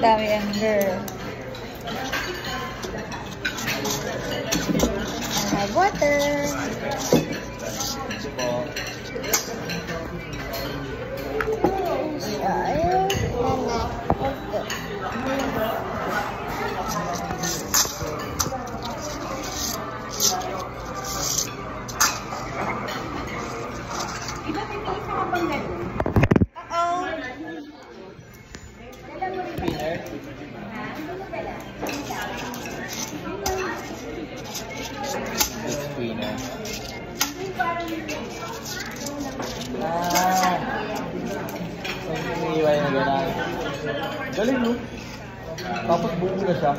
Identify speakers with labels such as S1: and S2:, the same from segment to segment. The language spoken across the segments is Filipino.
S1: Dami yan, girl. I have water.
S2: Galing, no? Tapos buo na siya.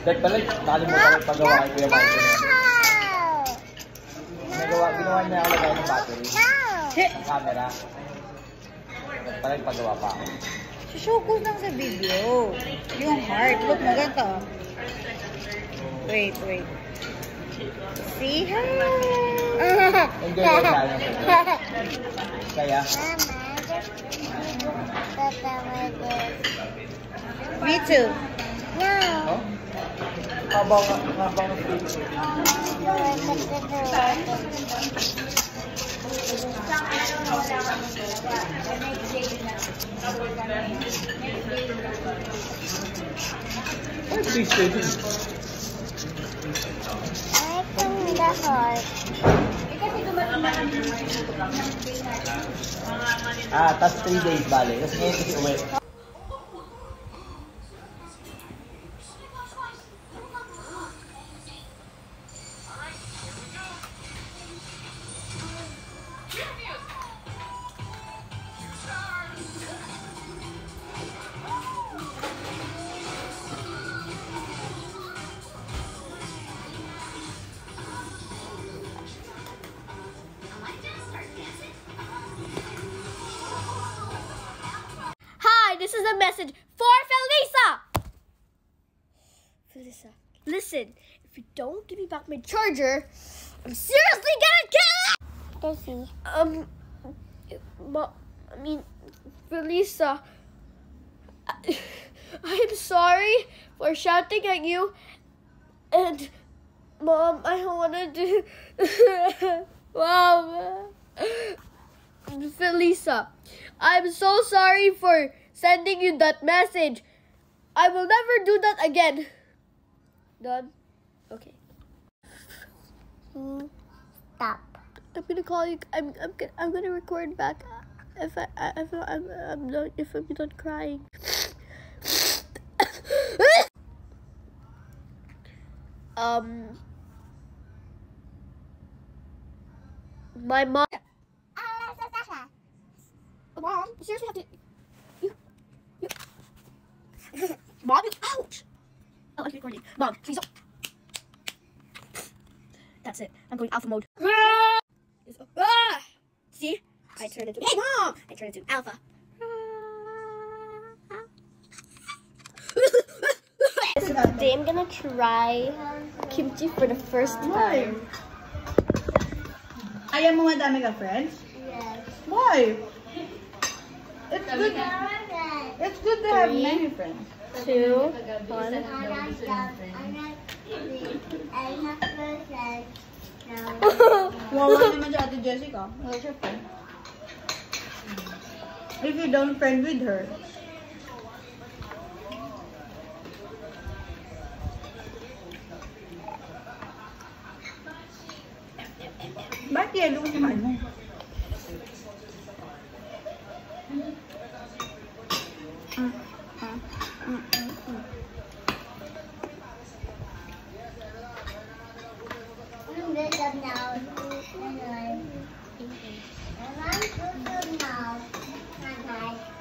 S2: Dahil pala, nakalimutan ko paggawa kay Kuya Michael. Ginawa niya ako lagay ng battery. Ang camera. Dahil pala, paggawa pa ako.
S1: Show ko lang sa video. Yung heart. Look, maganda. Wait. See her?
S2: Enjoy ko siya. Kaya?
S1: Me too.
S3: No.
S2: Oh? Habang
S3: the heart.
S2: tas 3 days bale. Tapos ngayon kasi uwi.
S4: This is a message for Felisa. Listen, if you don't give me back my charger, I'm seriously gonna kill it!
S3: Daisy.
S4: Felisa, I'm sorry for shouting at you, and Mom, I don't wanna do. Mom, Felisa, I'm so sorry for sending you that message. I will never do that again. Done? Okay.
S3: Stop.
S4: I'm gonna call you. I'm gonna record back if I'm not crying. My mom. Mom, you seriously have to. Mom, ouch! Oh, I'm recording. Mom, please don't. That's it. I'm going alpha mode. See? I turned into. Hey, Mom! I turned into alpha. Today I'm gonna try kimchi for the first time.
S1: Ayaw mo madami ka, friends?
S3: Yes.
S1: Why? It's good. It's good to have many friends.
S4: 2, 1.
S1: Wawa naman si Ate Jessica. Wala siya friend. If you don't friend with her. Bakit yelo ko kumain mo?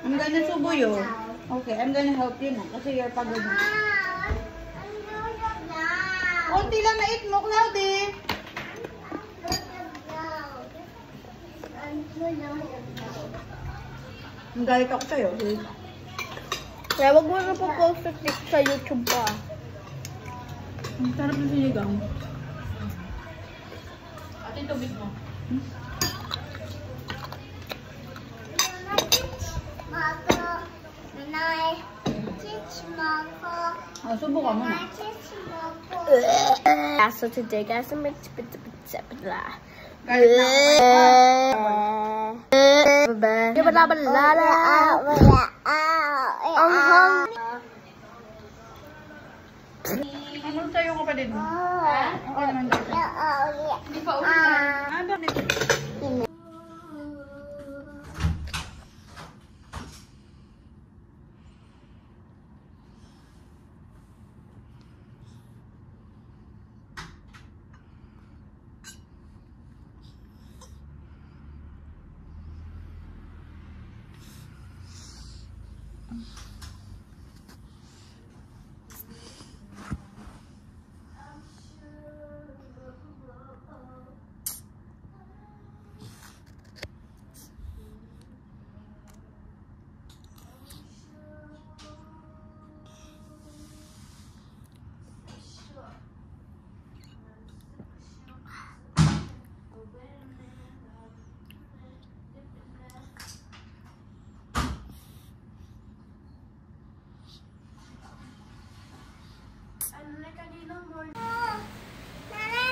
S1: I'm gonna subo you. Okay, I'm gonna help you na kasi you're pagod na. Konti lang na eat mo, Cloudy. Ang galit ako sa'yo.
S4: Kaya wag mo na po-post sa YouTube pa.
S1: Ang sarap na sinigang.
S5: Ate, tubig mo.
S1: Oh, subukan mo na.
S4: So today, guys, I'm going to
S1: Ano sa'yo kapatid mo? Ako naman daw. Hindi pa ulit.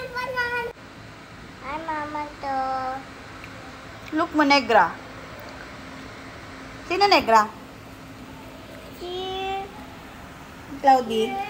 S1: Bakit?
S3: Hi, Mama to.
S1: Look mo, negra. Sino negra?
S3: Here.
S1: Cloudy.